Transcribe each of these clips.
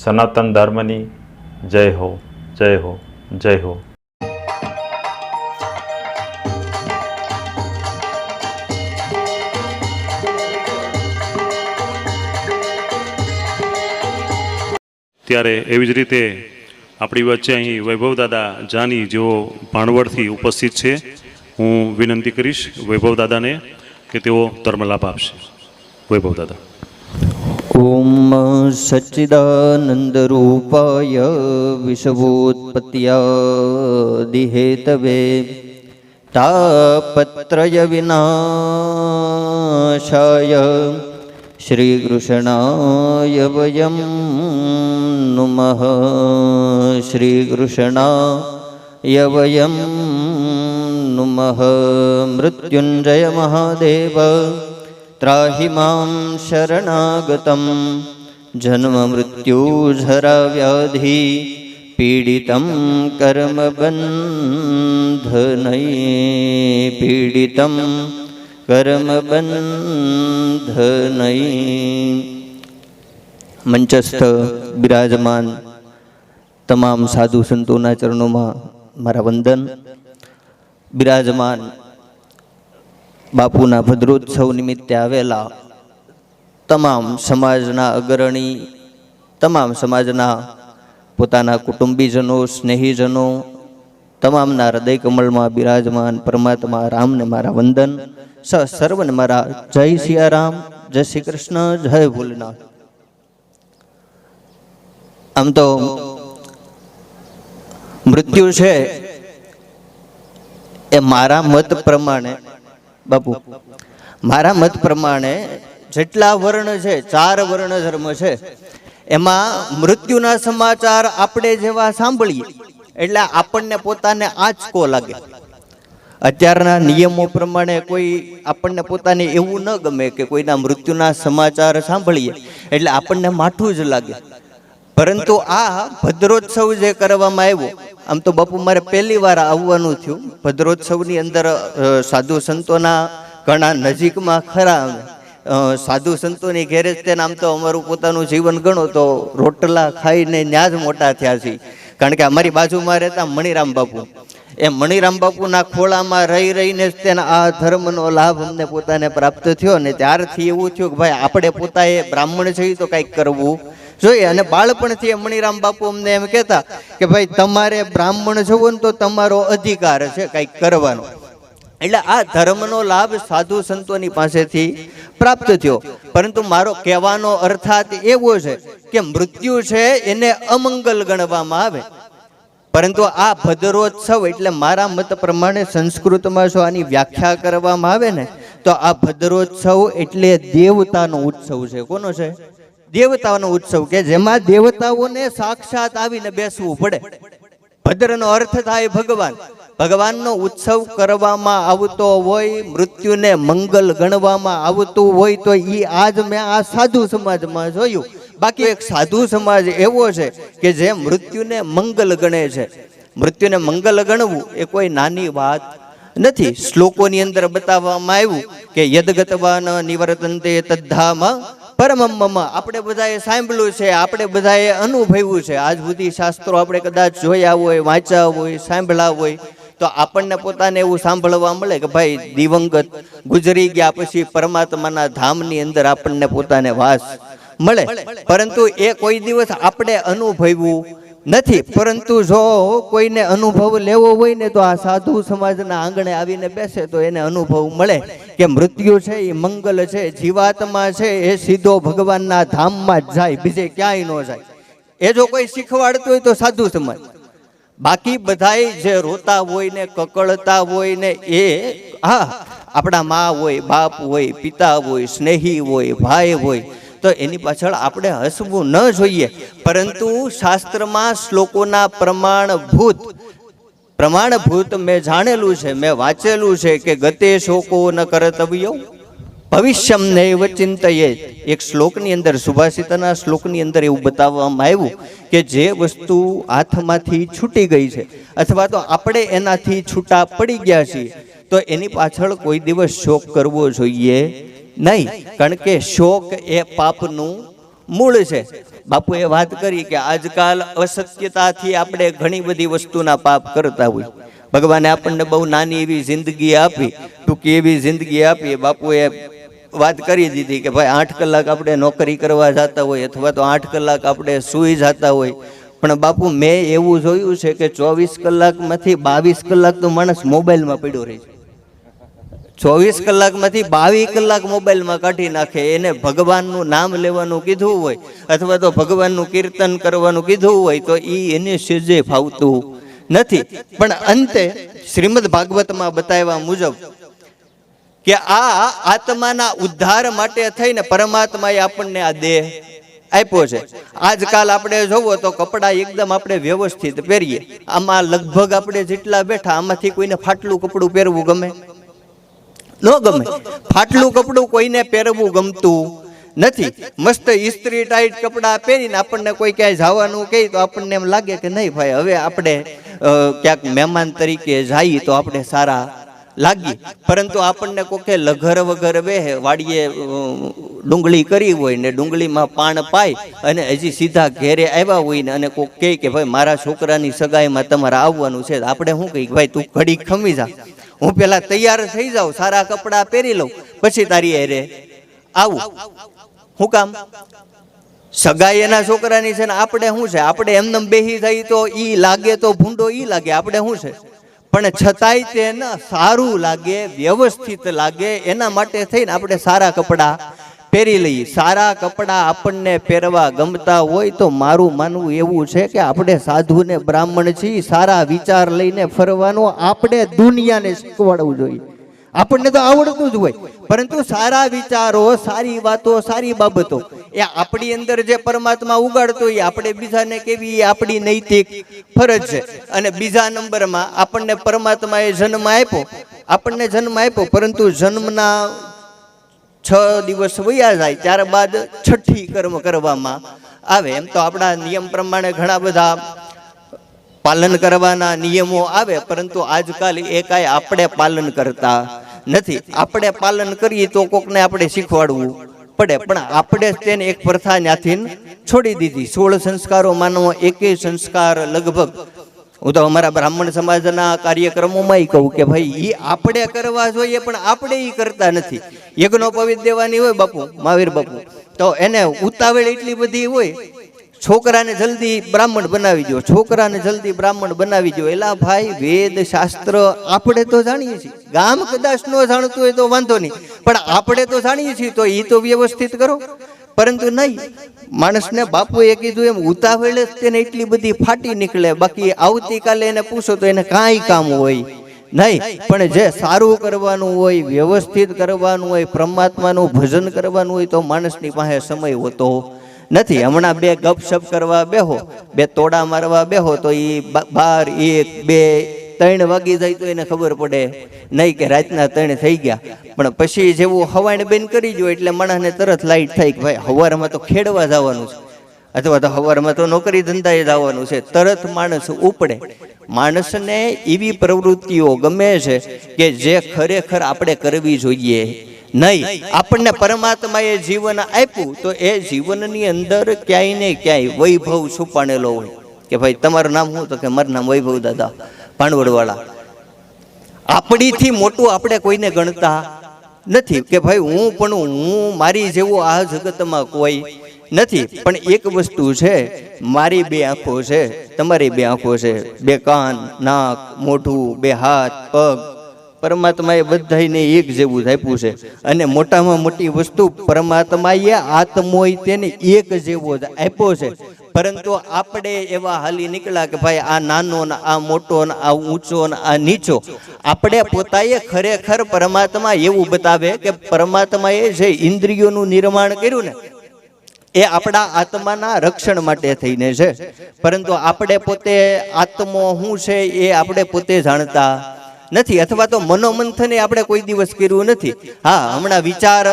સનાતન ધર્મની જય હો, જય હો, જય હો. ત્યારે એવી જ રીતે આપણી વચ્ચે અહીં વૈભવ દાદા જાની જેઓ ભાણવડથી ઉપસ્થિત છે. હું વિનંતી કરીશ વૈભવ દાદાને કે તેઓ ધર્મલાભ આપશે. વૈભવ દાદા. ઓમ સચ્ચિદાનંદ રૂપાય વિશ્વોત્પત્યાદિહેતવે તાપત્રય વિનાશાય શ્રી કૃષ્ણાય વયમ નુમઃ. શ્રી કૃષ્ણાય વયમ નુમઃ. મૃત્યુંજય મહાદેવ ત્રાહિ માં શરણાગતમ. જન્મ મૃત્યુ જરા વ્યાધિ પીડિતમ કર્મ બંધનૈ. પીડિતમ કર્મ બંધનૈ. મંચસ્થ બિરાજમાન તમામ સાધુ સંતોના ચરણોમાં મારા વંદન. બિરાજમાન બાપુના ભદ્રોત્સવ નિમિત્તે આવેલા તમામ સમાજના અગ્રણી, તમામ સમાજના પોતાના કુટુંબીજનો, સ્નેહીજનો, તમામના હૃદય કમળમાં બિરાજમાન પરમાત્મા રામને મારા વંદન. સર્વને મારા જય સિયારામ, જય શ્રી કૃષ્ણ, જય ભોલેનાથ. આમ તો મૃત્યુ છે એ મારા મત પ્રમાણે, બાપુ મારા મત પ્રમાણે જેટલા વર્ણ છે, 4 વર્ણ ધર્મ છે, એમાં મૃત્યુના સમાચાર આપણે જેવા સાંભળીએ એટલે આપણને પોતાને આંચકો લાગે. અત્યારના નિયમો પ્રમાણે કોઈ આપણને પોતાને એવું ન ગમે કે કોઈના મૃત્યુના સમાચાર સાંભળીએ એટલે આપણને માઠું જ લાગે. પરંતુ આ ભદ્રોત્સવ જે કરવામાં આવ્યો, આમ તો બાપુ મારે પહેલી વાર આવવાનું થયું. ભદ્રોત્સવની અંદર સાધુ સંતોના ઘણા નજીકમાં ખરા. સાધુ સંતોની ઘેરે જ તેને આમ તો અમારું પોતાનું જીવન ગણો તો રોટલા ખાઈને ત્યાં જ મોટા થયા છીએ. કારણ કે અમારી બાજુમાં રહેતા મણિરામ બાપુ, એ મણિરામ બાપુના ખોળામાં રહી રહીને જ તેના આ ધર્મનો લાભ અમને પોતાને પ્રાપ્ત થયો. ને ત્યારથી એવું થયું કે ભાઈ આપણે પોતાએ બ્રાહ્મણ છીએ તો કંઈક કરવું જોઈએ. અને બાળપણથી મણિરામ બાપુ અમને એમ કહેતા કે ભાઈ તમારે બ્રાહ્મણ જવું ને તો તમારો અધિકાર છે કંઈક કરવાનો. એટલે આ ધર્મનો લાભ સાધુ સંતોની પાસેથી પ્રાપ્ત થયો. પરંતુ મારો કહેવાનો અર્થાત એવો છે કે મૃત્યુ છે એને અમંગલ ગણવામાં આવે. પરંતુ આ ભદ્રોત્સવ એટલે મારા મત પ્રમાણે સંસ્કૃતમાં જો આની વ્યાખ્યા કરવામાં આવે ને તો આ ભદ્રોત્સવ એટલે દેવતાનો ઉત્સવ છે. કોનો છે? દેવતાનો ઉત્સવ, કે જેમાં દેવતાઓને સાક્ષાત આવીને બેસવું પડે. ભદ્રનો અર્થ થાય ભગવાન. ભગવાનનો ઉત્સવ કરવામાં આવતો હોય, મૃત્યુને મંગલ ગણવામાં આવતું હોય તો એ આજ મેં આ સાધુ સમાજમાં જોયું. બાકી એક સાધુ સમાજ એવો છે કે જે મૃત્યુને મંગલ ગણે છે. મૃત્યુને મંગલ ગણવું એ કોઈ નાની વાત નથી. શ્લોકોની અંદર બતાવવામાં આવ્યું કે યદગતવાન નિવર્તન્તે તદ્ધામ પરમમ્મમ. આપણે બધાએ સાંભળ્યું છે, આપણે બધાએ અનુભવ્યું છે. આજ સુધી શાસ્ત્રો આપણે કદાચ જોયા હોય, વાંચ્યા હોય, સાંભળ્યા હોય તો આપણને પોતાને એવું સાંભળવા મળે કે ભાઈ દિવંગત ગુજરી ગયા પછી પરમાત્માના ધામની અંદર આપણને પોતાને વાસ મળે. પરંતુ એ કોઈ દિવસ આપણે અનુભવ્યું નથી. પરંતુ જો કોઈને અનુભવ લેવો હોય ને તો આ સાધુ સમાજના આંગણે આવીને બેસે તો એને અનુભવ મળે કે મૃત્યુ છે એ મંગલ છે, જીવાત્મા છે એ સીધો ભગવાનના ધામમાં જ જાય, બીજે ક્યાંય ન જાય. એ જો કોઈ શીખવાડતું હોય તો સાધુ સમાજ. બાકી બધાય જે રોતા હોય ને કકળતા હોય ને એ આપણા મા હોય, બાપ હોય, પિતા હોય, સ્નેહી હોય, ભાઈ હોય તો એની પાછળ આપણે હસવું ન જોઈએ. પરંતુ શાસ્ત્રમાં શ્લોકોના પ્રમાણભૂત મેં જાણેલું છે, મેં વાંચેલું છે કે ગતે શોકો ન કર્તવ્યો ભવિષ્યમ નૈવ ચિંતયે. એક શ્લોકની અંદર, સુભાષિતના શ્લોકની અંદર એવું બતાવવામાં આવ્યું કે જે વસ્તુ હાથમાંથી છૂટી ગઈ છે અથવા તો આપણે એનાથી છૂટા પડી ગયા છીએ તો એની પાછળ કોઈ દિવસ શોક કરવો જોઈએ નહીં. કારણ કે શોક એ પાપનું મૂળ છે. બાપુએ વાત કરી કે આજકાલ અશક્યતાથી આપણે ઘણી બધી વસ્તુના પાપ કરતા હોય. ભગવાને આપણને બહુ નાની એવી જિંદગી આપી, ટૂંકી એવી જિંદગી આપી. બાપુએ વાત કરી દીધી કે ભાઈ 8 કલાક આપણે નોકરી કરવા જતા હોય અથવા તો 8 કલાક આપણે સૂઈ જતા હોય, પણ બાપુ મેં એવું જોયું છે કે 24 કલાકમાંથી 22 કલાક તો માણસ મોબાઈલમાં પડ્યો રહે છે. 24 કલાકમાંથી 22 કલાક મોબાઈલમાં કાઢી નાખે. એને ભગવાનનું નામ લેવાનું કીધું હોય અથવા તો ભગવાનનું કીર્તન કરવાનું કીધું હોય તો એને સેજે ફાવતું નથી. પણ અંતે શ્રીમદ ભાગવતમાં બતાવ્યા મુજબ કે આ આત્માના ઉદ્ધાર માટે થઈને પરમાત્માએ આપણને આ દેહ આપ્યો છે. આજકાલ આપણે જોવો તો કપડાં એકદમ આપણે વ્યવસ્થિત પહેરીએ. આમાં લગભગ આપણે જેટલા બેઠા આમાંથી કોઈને ફાટલું કપડું પહેરવું ગમે? ન ગમે. ફાટલું કપડું કોઈને પહેરવું ગમતું નથી. મસ્ત ઇસ્ત્રી ટાઈટ કપડાં પહેરીને આપણને કોઈ ક્યાંય જવાનું કહે તો આપણને એમ લાગે કે નહીં ભાઈ હવે આપણે ક્યાંક મહેમાન તરીકે જઈએ તો આપણે સારા લાગી. પરંતુ આપણને કોકે લઘર વગર બેહે, વાડીએ ડુંગળી કરી હોય ને ડુંગળીમાં પાણ પાય અને હજી સીધા ઘેરે આવ્યા હોય ને અને કોક કહે કે ભાઈ મારા છોકરાની સગાઈમાં તમારે આવવાનું છે, આપણે શું કહીએ ભાઈ તું ઘડી ખમી જા, હું પેલા તૈયાર થઈ જાઉં, સારા કપડાં પહેરી લઉં, પછી તારી હારે આવું. શું કામ? સગાઈ એના છોકરાની છે ને આપણે શું છે? આપણે એમને બેહી જાય તો ઈ લાગે તો ભૂંડો ઈ લાગે, આપણે શું છે? પણ છતાંય તેને સારું લાગે, વ્યવસ્થિત લાગે, એના માટે થઈને આપણે સારા કપડાં પહેરી લઈએ. સારા કપડાં આપણને પહેરવા ગમતા હોય તો મારું માનવું એવું છે કે આપણે સાધુ ને બ્રાહ્મણ છીએ, સારા વિચાર લઈને ફરવાનું આપણે દુનિયાને શીખવાડવું જોઈએ. આપણને તો આવડતું જ હોય, પરંતુ સારા વિચારો, સારી વાતો, સારી બાબતો એ આપણી અંદર જે પરમાત્મા ઉગાડતો હોય આપણે બીજાને કેવી એ આપણી નૈતિક ફરજ છે. અને બીજા નંબરમાં આપણને પરમાત્માએ જન્મ આપ્યો, પરંતુ જન્મના 6 દિવસ વયા જાય ત્યારબાદ છઠ્ઠી કર્મ કરવામાં આવે. એમ તો આપણા નિયમ પ્રમાણે ઘણા બધા પાલન કરવાના નિયમો આવે, પરંતુ આજકાલ એ કાંઈ આપણે પાલન કરતા નથી. આપણે પાલન કરીએ તો કોકને આપણે શીખવાડવું પડે, પણ આપણે તેને એક પ્રથા ત્યાંથી છોડી દીધી. 16 સંસ્કારો માનવો, એકેય સંસ્કાર લગભગ હું તો અમારા બ્રાહ્મણ સમાજના કાર્યક્રમોમાં કહું કે ભાઈ એ આપણે કરવા જોઈએ પણ આપણે એ કરતા નથી. યજ્ઞોપવિત દેવાની હોય બાપુ, મહાવીર બાપુ, તો એને ઉતાવળ એટલી બધી હોય, છોકરાને જલ્દી બ્રાહ્મણ બનાવી દો, છોકરાને જલ્દી બ્રાહ્મણ બનાવી દો. એલા ભાઈ વેદ શાસ્ત્ર આપણે તો જાણીએ છીએ, ગામ કદાચ ન જાણતું હોય તો વાંધો નહીં, પણ આપણે તો જાણીએ છીએ તો એ તો વ્યવસ્થિત કરો. પરંતુ નહીં, માણસને બાપુએ કીધું એમ ઉતાવળે તેને એટલી બધી ફાટી નીકળે, બાકી આવતીકાલે એને પૂછો તો એને કાંઈ કામ હોય નહીં. પણ જે સારું કરવાનું હોય, વ્યવસ્થિત કરવાનું હોય, પરમાત્માનું ભજન કરવાનું હોય તો માણસની પાસે સમય હોતો નથી. હમણાં 2 ગપશપ કરવા બેહો, 2 તોડા મારવા બેહો તો એ 12, 1, 2, 3 વાગી જાય તો એને ખબર પડે નહીં કે રાતના 3 થઈ ગયા. પણ પછી જેવું હવાણ બંધ કરી જો એટલે માણસને તરત લાઈટ થાય કે ભાઈ હવારમાં તો ખેડવા જવાનું છે અથવા તો હવારમાં તો નોકરી ધંધાએ જવાનું છે. તરત માણસ ઉપડે. માણસને એવી પ્રવૃત્તિઓ ગમે છે કે જે ખરેખર આપણે કરવી જોઈએ નહીં. આપણને પરમાત્માએ જીવન આપ્યું તો એ જીવનની અંદર ક્યાંય ને ક્યાંય વૈભવ છુપાણેલો હોય કે ભાઈ તમારું નામ શું? તો કે મારું નામ વૈભવ દાદા ભાણવડવાળા. આપણીથી મોટું આપણે કોઈને ગણતા નથી કે ભાઈ હું મારી જેવું આ જગતમાં કોઈ નથી. પણ એક વસ્તુ છે, મારી 2 આંખો છે, તમારી 2 આંખો છે, 2 કાન, નાક, મોઢું, 2 હાથ, પગ, પરમાત્માએ બધાને એક જેવું જ આપ્યું છે. અને મોટામાં મોટી વસ્તુ પરમાત્માએ આત્મોય તેને એક જેવો જ આપ્યો છે. પરંતુ આપણે એવા હાલી નીકળ્યા કે ભાઈ આ નાનો ને આ મોટો ને આ ઊંચો ને આ નીચો. આપણે પોતાએ ખરેખર પરમાત્મા એવું બતાવે કે પરમાત્માએ જે ઇન્દ્રિયોનું નિર્માણ કર્યું ને એ આપણા આત્માના રક્ષણ માટે થઈને છે. પરંતુ આપણે પોતે આત્મો શું છે એ આપણે પોતે જાણતા નથી, અથવા તો મનોમંથને આપણે કોઈ દિવસ કર્યું નથી. હા, હમણાં વિચાર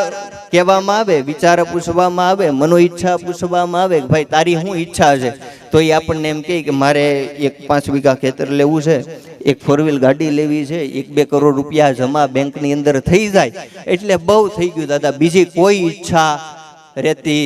કહેવામાં આવે, વિચાર પૂછવામાં આવે, મનો ઈચ્છા પૂછવામાં આવે કે ભાઈ તારી શું ઈચ્છા છે, તો એ આપણને એમ કહે કે મારે 5 વીઘા ખેતર લેવું છે, 1 4 વ્હીલ ગાડી લેવી છે, 1-2 કરોડ રૂપિયા જમા બેંકની અંદર થઈ જાય એટલે બહુ થઈ ગયું દાદા, બીજી કોઈ ઈચ્છા રહેતી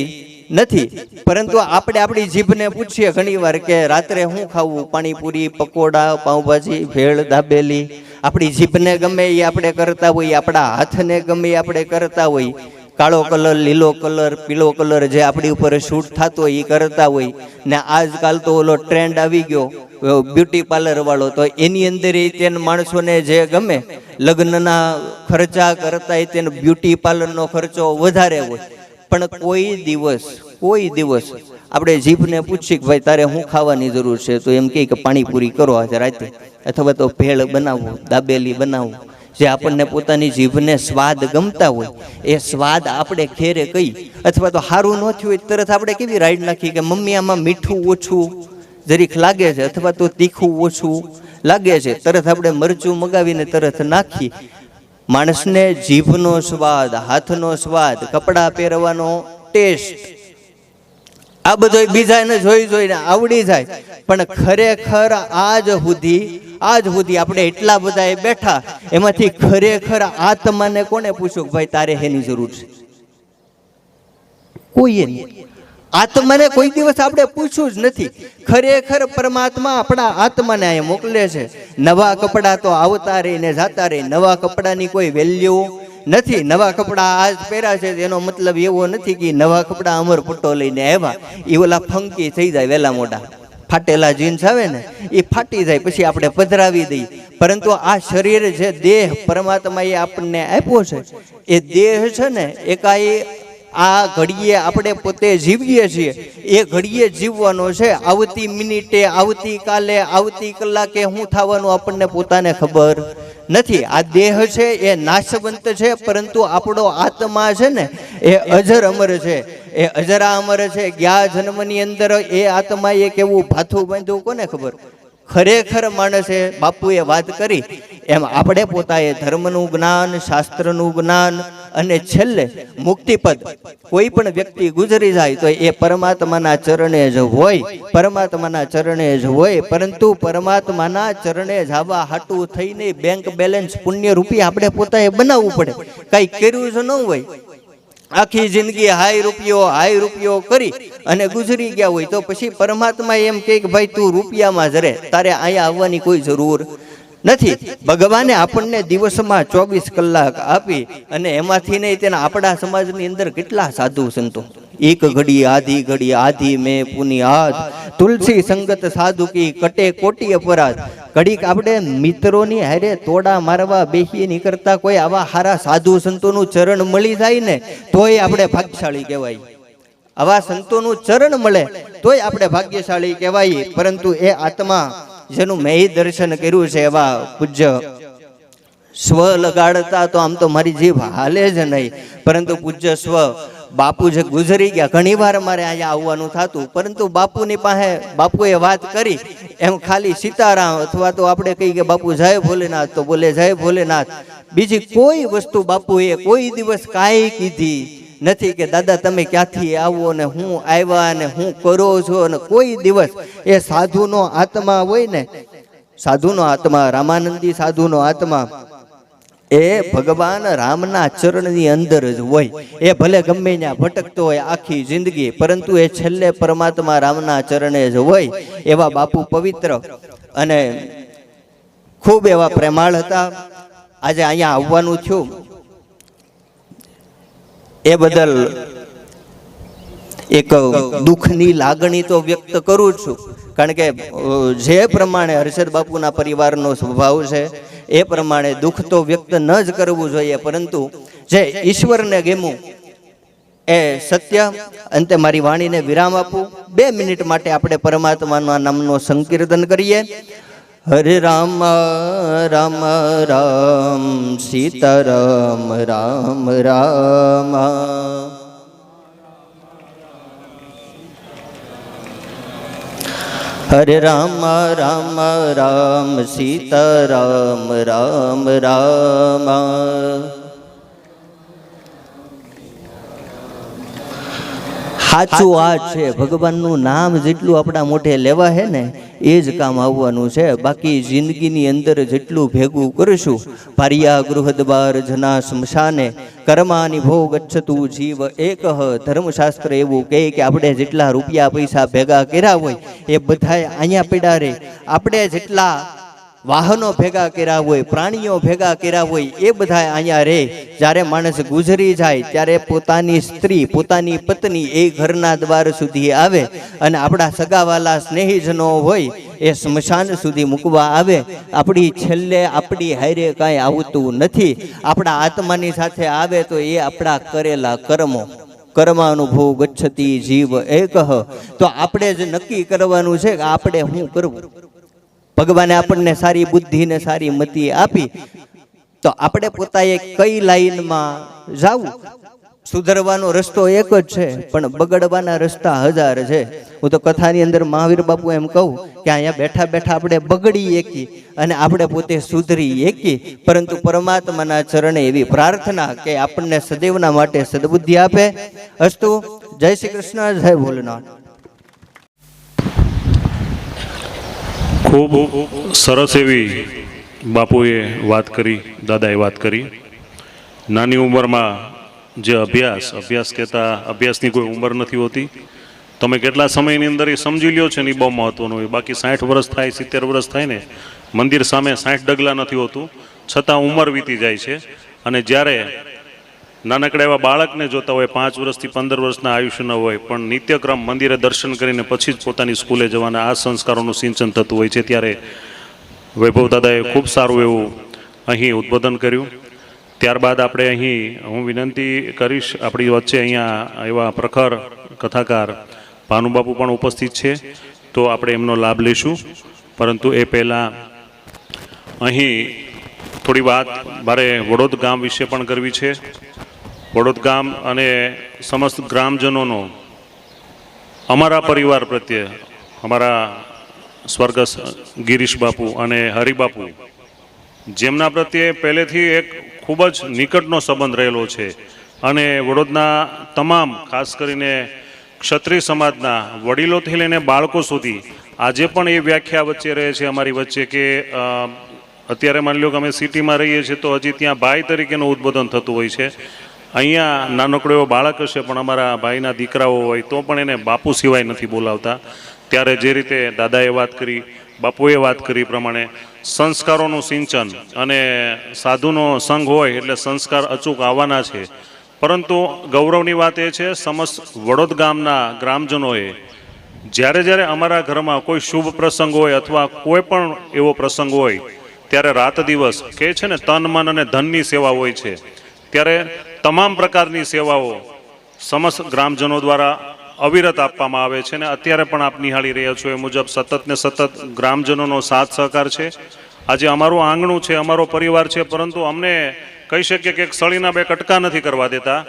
નથી. પરંતુ આપણે આપણી જીભને પૂછીએ ઘણીવાર કે રાત્રે શું ખાવું, પાણીપુરી, પકોડા, પાઉંભાજી, ભેળ, દાબેલી. આપણી જીભને ગમે એ આપણે કરતા હોય, આપણા હાથને ગમે એ આપણે કરતા હોય. કાળો કલર, લીલો કલર, પીળો કલર જે આપણી ઉપર શૂટ થતો હોય એ કરતા હોય. ને આજકાલ તો ઓલો ટ્રેન્ડ આવી ગયો બ્યુટી પાર્લર વાળો, તો એની અંદર તેને માણસોને જે ગમે લગ્નના ખર્ચા કરતા તેને બ્યુટી પાર્લરનો ખર્ચો વધારે હોય. પણ કોઈ દિવસ આપણે જીભને પૂછીએ કે ભાઈ તારે શું ખાવાની જરૂર છે, તો એમ કહે કે પાણીપુરી કરો આજે રાતે, અથવા તો ભેળ બનાવવું, દાબેલી બનાવવું. જે આપણને પોતાની જીભને સ્વાદ ગમતા હોય એ સ્વાદ આપણે ઘેરે કહી, અથવા તો સારું ન થયું હોય તરત આપણે કેવી રાઈડ નાખી કે મમ્મી આમાં મીઠું ઓછું જરીક લાગે છે, અથવા તો તીખું ઓછું લાગે છે, તરત આપણે મરચું મગાવીને તરત નાખી. માણસને જીભનો સ્વાદ, હાથનો સ્વાદ, કપડાં પહેરવાનો ટેસ્ટ, આ બધો બીજાને જોઈને આવડી જાય. પણ ખરેખર આજ સુધી આપણે એટલા બધા બેઠા, એમાંથી ખરેખર આત્માને કોને પૂછ્યું કે ભાઈ તારે હેની જરૂર છે? કોઈએ નહીં. આત્માને કોઈ દિવસ આપણે પૂછ્યું જ નથી. ખરેખર પરમાત્મા આપણા આત્માને અહીંયા મોકલે છે. નવા કપડાં તો આવતા રહે ને જાતા રહે, નવા કપડાની કોઈ વેલ્યુ નથી. નવા કપડાં આજ પહેર્યા છે એનો મતલબ એવો નથી કે નવા કપડાં અમર પટ્ટો લઈને આવ્યા એ ઓલા ફંકી થઈ જાય વેલા મોડા. ફાટેલા જીન્સ આવે ને એ ફાટી જાય, પછી આપણે પધરાવી દઈએ. પરંતુ આ શરીર છે, દેહ પરમાત્માએ આપણને આપ્યો છે, એ દેહ છે ને એકાએ આ ઘડીએ આપણે પોતે જીવીએ છીએ, એ ઘડીએ જીવવાનો છે. આવતી મિનિટે, આવતી કાલે, આવતી કલાકે શું થવાનું આપણને પોતાને ખબર નથી. આ દેહ છે એ નાશવંત છે, પરંતુ આપણો આત્મા છે ને એ અજર અમર છે, એ અજરા અમર છે. ગયા જન્મની અંદર એ આત્માએ કેવું ભાથું બાંધ્યું કોને ખબર? ખરેખર માણસે બાપુએ વાત કરી એમ આપણે પોતાએ ધર્મનું જ્ઞાન, શાસ્ત્રનું જ્ઞાન અને છેલ્લે મુક્તિપદ. કોઈ પણ વ્યક્તિ ગુજરી જાય તો એ પરમાત્માના ચરણે જ હોય, પરમાત્માના ચરણે જ હોય. પરંતુ પરમાત્માના ચરણે જવા હાટું થઈને બેંક બેલેન્સ પુણ્ય રૂપિયા આપણે પોતાએ બનાવવું પડે. કઈ કર્યું જ ન હોય, આખી જિંદગી હાય રૂપિયો કરી અને ગુજરી ગયા હોય, તો પછી પરમાત્મા એમ કહે કે ભાઈ તું રૂપિયામાં જ રહે, તારે અહીંયા આવવાની કોઈ જરૂર નથી. ભગવાને આપણને દિવસમાં 24 કલાક આપી અને એમાંથી નહીં તેના આપણા સમાજની અંદર કેટલા સાધુ સંતો, એક ઘડી આધી મેં પુની આધ, તુલસી સંગત સાધુ કી કટે કોટી અપરાધ. ઘડીક આપણે મિત્રોની હારે તોડા મારવા બેહીએ ની કરતા કોઈ આવા હારા સાધુ સંતોનું ચરણ મળી જાય ને તોય આપણે ભાગ્યશાળી કહેવાય. આવા સંતોનું ચરણ મળે તોય આપણે ભાગ્યશાળી કહેવાય. પરંતુ એ આત્મા જેનું મેં દર્શન કર્યું છે એવા પૂજ્ય સ્વ લગાડતા તો આમ તો મારી જીભ હાલે જ નહીં, પરંતુ પૂજ્ય સ્વ બાપુ જે ગુજરી ગયા, ઘણી વાર મારે અહીંયા આવવાનું થતું, પરંતુ બાપુની પાસે બાપુએ વાત કરી એમ ખાલી સીતારામ અથવા તો આપણે કહીએ કે બાપુ જય ભોલેનાથ તો બોલે જય ભોલેનાથ. બીજી કોઈ વસ્તુ બાપુએ કોઈ દિવસ કાંઈ કીધી નથી કે દાદા તમે ક્યાંથી આવો ને હું આવ્યા ને હું કરો છો. ને કોઈ દિવસ એ સાધુનો આત્મા હોય ને, સાધુનો આત્મા, રામાનંદી સાધુનો આત્મા એ ભગવાન રામના ચરણની અંદર જ હોય. એ ભલે ગમે ત્યાં ભટકતો હોય આખી જિંદગી, પરંતુ એ છેલ્લે પરમાત્મા રામના ચરણે જ હોય. એવા બાપુ પવિત્ર અને ખૂબ એવા પ્રેમાળ હતા. આજે અહીંયા આવવાનું થયું એ બદલ એક દુઃખની લાગણી તો વ્યક્ત કરું છું, કારણ કે જે પ્રમાણે હર્ષદ બાપુના પરિવારનો સ્વભાવ છે એ પ્રમાણે દુઃખ તો વ્યક્ત ન જ કરવું જોઈએ, પરંતુ જે ઈશ્વરને ગમ્યું એ સત્ય. અંતે મારી વાણીને વિરામ આપું. 2 મિનિટ માટે આપણે પરમાત્માના નામનો સંકીર્તન કરીએ. હરે રામ રામ રામ સીતારામ રામ રામ. હરે રામ રામ રામ સીતારામ રામ રામ. સાચું આ છે, ભગવાનનું નામ જેટલું આપણા મોઢે લેવા હે ને એ જ કામ આવવાનું છે. બાકી જિંદગીની અંદર જેટલું ભેગું કરશું, ભાર્યા ગૃહદ્વાર જના સ્મશાને કર્માની ભોગ ગચ્છતું જીવ એક. ધર્મશાસ્ત્ર એવું કહે કે આપણે જેટલા રૂપિયા પૈસા ભેગા કર્યા હોય એ બધાય અહીંયા પડ્યા રહે. આપણે જેટલા વાહનો ભેગા કર્યા હોય, પ્રાણીઓ ભેગા કર્યા હોય એ બધા અહીંયા રહે. જ્યારે માણસ ગુજરી જાય ત્યારે પોતાની સ્ત્રી, પોતાની પત્ની એ ઘરના દ્વાર સુધી આવે અને આપણા સગાવાલા સ્નેહીજનો હોય એ સ્મશાન સુધી મૂકવા આવે. આપણી છેલ્લે આપણી હારે કાંઈ આવતું નથી. આપણા આત્માની સાથે આવે તો એ આપણા કરેલા કર્મો. કર્માનુભવ ગચ્છતી જીવ એક. તો આપણે જ નક્કી કરવાનું છે કે આપણે શું કરવું. ભગવાને આપણને સારી બુદ્ધિ ને સારી મતિ આપી તો આપણે પોતાએ કઈ લાઈનમાં જાવું. સુધરવાનો રસ્તો એક જ છે પણ બગડવાના રસ્તા હજાર છે. હું તો કથાની અંદર મહાવીર બાપુ એમ કહું કે અહીંયા બેઠા બેઠા આપણે બગડી એકી અને આપણે પોતે સુધરી એકી. પરંતુ પરમાત્માના ચરણે એવી પ્રાર્થના કે આપણને સદૈવના માટે સદબુદ્ધિ આપે. અસ્તુ. જય શ્રી કૃષ્ણ. જય ભોલેનાથ. ખૂબ સરસ એવી બાપુએ વાત કરી, દાદાએ વાત કરી. નાની ઉંમરમાં જે અભ્યાસ કહેતા અભ્યાસની કોઈ ઉંમર નથી હોતી. તમે કેટલા સમયની અંદર એ સમજી લ્યો છે ને એ બહુ મહત્વનું હોય. બાકી 60 વર્ષ થાય, 70 વર્ષ થાય ને મંદિર સામે 60 ડગલા નથી હોતું, છતાં ઉંમર વીતી જાય છે. અને જ્યારે નાનકડા એવા બાળકને જોતા હોય, 5 વર્ષથી 15 વર્ષના આયુષ્યના હોય, પણ નિત્યક્રમ મંદિરે દર્શન કરીને પછી જ પોતાની સ્કૂલે જવાના આ સંસ્કારોનું સિંચન થતું હોય છે. ત્યારે વૈભવ દાદાએ ખૂબ સારું એવું અહીં ઉદ્બોધન કર્યું. ત્યારબાદ આપણે અહીં હું વિનંતી કરીશ, આપણી વચ્ચે અહીંયા એવા પ્રખર કથાકાર ભાનુબાપુ પણ ઉપસ્થિત છે, તો આપણે એમનો લાભ લઈશું. પરંતુ એ પહેલાં અહીં થોડી વાત મારે વડોદ ગામ વિશે પણ કરવી છે. વડોદ ગામ અને સમસ્ત ગ્રામજનોનો અમારા પરિવાર પ્રત્યે, અમારા સ્વર્ગસ્થ ગિરીશ બાપુ અને હરિબાપુ, જેમના પ્રત્યે પહેલેથી એક ખૂબ જ નિકટનો સંબંધ રહેલો છે. અને વડોદના તમામ, ખાસ કરીને ક્ષત્રિય સમાજના વડીલોથી લઈને બાળકો સુધી આજે પણ એ વ્યાખ્યા વચ્ચે રહે છે અમારી વચ્ચે કે અત્યારે માની લો કે અમે સિટીમાં રહીએ છીએ તો હજી ત્યાં ભાઈ તરીકેનું ઉદ્બોધન થતું હોય છે. અહીંયા નાનકડો એવો બાળક હશે પણ અમારા ભાઈના દીકરાઓ હોય તો પણ એને બાપુ સિવાય નથી બોલાવતા. ત્યારે જે રીતે દાદાએ વાત કરી, બાપુએ વાત કરી પ્રમાણે સંસ્કારોનું સિંચન અને સાધુનો સંગ હોય એટલે સંસ્કાર અચૂક આવવાના છે. પરંતુ ગૌરવની વાત એ છે, સમસ્ત વડોદ ગામના ગ્રામજનોએ જ્યારે જ્યારે અમારા ઘરમાં કોઈ શુભ પ્રસંગ હોય અથવા કોઈ પણ એવો પ્રસંગ હોય ત્યારે રાત દિવસ કહે છે ને તન મન અને ધનની સેવા હોય છે. ત્યારે તમામ પ્રકારની સેવાઓ સમસ્ત ગ્રામજનો દ્વારા અવિરત આપવામાં આવે છે. ને અત્યારે પણ આપ નિહાળી રહ્યા છો એ મુજબ સતત ને સતત ગ્રામજનોનો સાથ સહકાર છે. આજે અમારું આંગણું છે, અમારો પરિવાર છે, પરંતુ અમને કહી શકીએ કે એક સળીના 2 કટકા નથી કરવા દેતા.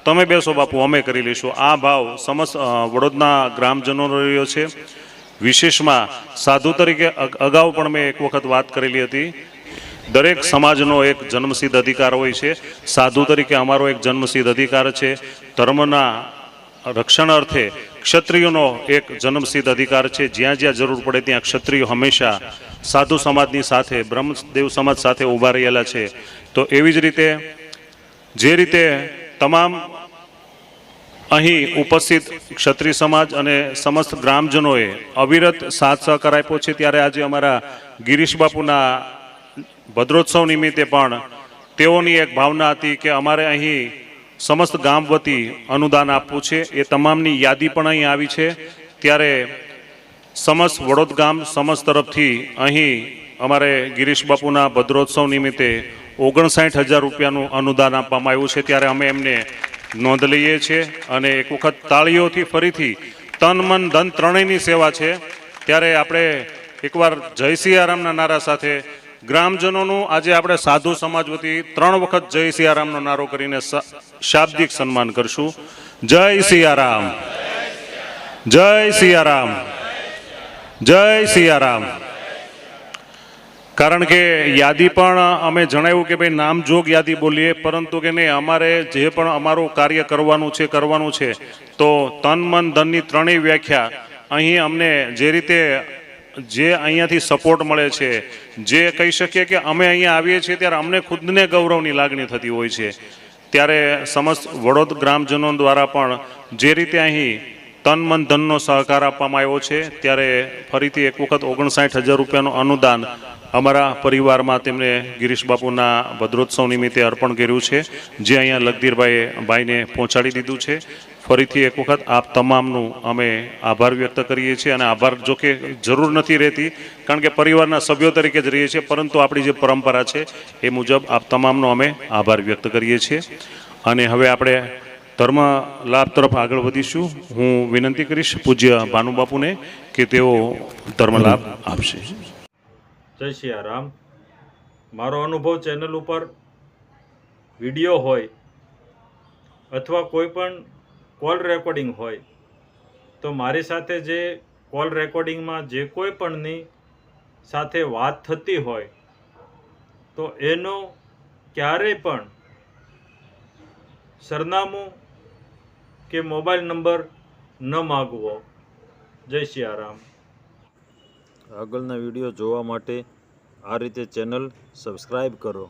તમે બેસો બાપુ, અમે કરી લઈશું. આ ભાવ સમસ્ત વડોદના ગ્રામજનોનો રહ્યો છે. વિશેષમાં સાધુ તરીકે અગાઉ પણ મેં એક વખત વાત કરેલી હતી. દરેક સમાજનો એક જન્મસિદ્ધ અધિકાર હોય છે. સાધુ તરીકે અમારો એક જન્મસિદ્ધ અધિકાર છે. ધર્મના રક્ષણ અર્થે ક્ષત્રિયોનો એક જન્મસિદ્ધ અધિકાર છે. જ્યાં જ્યાં જરૂર પડે ત્યાં ક્ષત્રિયો હંમેશા સાધુ સમાજની સાથે, બ્રહ્મદેવ સમાજ સાથે ઊભા રહેલા છે. તો એવી જ રીતે જે રીતે તમામ અહીં ઉપસ્થિત ક્ષત્રિય સમાજ અને સમસ્ત ગ્રામજનોએ અવિરત સાથ સહકાર આપ્યો છે, ત્યારે આજે અમારા ગિરીશ બાપુના ભદ્રોત્સવ નિમિત્તે પણ તેઓની એક ભાવના હતી કે અમારે અહીં સમસ્ત ગામ વતી અનુદાન આપવું છે. એ તમામની યાદી પણ અહીં આવી છે. ત્યારે સમસ્ત વડોદ ગામ સમસ્ત તરફથી અહીં અમારે ગિરીશ બાપુના ભદ્રોત્સવ નિમિત્તે 59,000 રૂપિયાનું અનુદાન આપવામાં આવ્યું છે. ત્યારે અમે એમને નોંધ લઈએ છીએ અને એક વખત તાળીઓથી ફરીથી તન મન ધન ત્રણેયની સેવા છે. ત્યારે આપણે એકવાર જય સિયારામના નારા સાથે ગ્રામજનોનું આજે આપણે સાધુ સમાજ વતી 3 વખત જય સિયારામનો નારો કરીને શાબ્દિક સન્માન કરશું. જય સિયારામ, જય સિયારામ, જય સિયારામ. કારણ કે યાદી પણ અમે જણાવ્યું કે ભાઈ નામજોગ યાદી બોલીએ, પરંતુ કે નહીં, અમારે જે પણ અમારું કાર્ય કરવાનું છે તો તન મન ધનની ત્રણેય વ્યાખ્યા અહીં અમને જે રીતે જે અહીંયાથી સપોર્ટ મળે છે, જે કહી શકીએ કે અમે અહીંયા આવીએ છીએ ત્યારે અમને ખુદને ગૌરવની લાગણી થતી હોય છે, ત્યારે સમસ્ત વડોદ ગ્રામજનો દ્વારા પણ જે રીતે અહીં તન મન ધનનો સહકાર આપવામાં આવ્યો છે, ત્યારે ફરીથી એક વખત 59,000 રૂપિયાનું અનુદાન અમારા પરિવારમાં તેમણે ગિરીશ બાપુના ભદ્રોત્સવ નિમિત્તે અર્પણ કર્યું છે, જે અહીંયા લગધીરભાઈને પહોંચાડી દીધું છે. ફરીથી એક વખત આપ તમામનું અમે આભાર વ્યક્ત કરીએ છીએ. અને આભાર જો કે જરૂર નથી રહેતી, કારણ કે પરિવારના સભ્યો તરીકે જ રહીએ છીએ, પરંતુ આપણી જે પરંપરા છે એ મુજબ આપ તમામનો અમે આભાર વ્યક્ત કરીએ છીએ. અને હવે આપણે ધર્મ લાભ તરફ આગળ વધીશું. હું વિનંતી કરીશ પૂજ્ય ભાનુબાપુને કે તેઓ ધર્મ લાભ આપશે. જય સિયારામ. મારો અનુભવ ચેનલ ઉપર વિડીયો હોય અથવા કોઈ પણ કોલ રેકોર્ડિંગ હોય તો મારી સાથે જે કોલ રેકોર્ડિંગમાં જે કોઈ પણની સાથે વાત થતી હોય તો એનો ક્યારેય પણ સરનામું કે મોબાઈલ નંબર ન માગવો. જય સિયારામ. આગળના વિડીયો જોવા માટે આ રીતે ચેનલ સબસ્ક્રાઈબ કરો.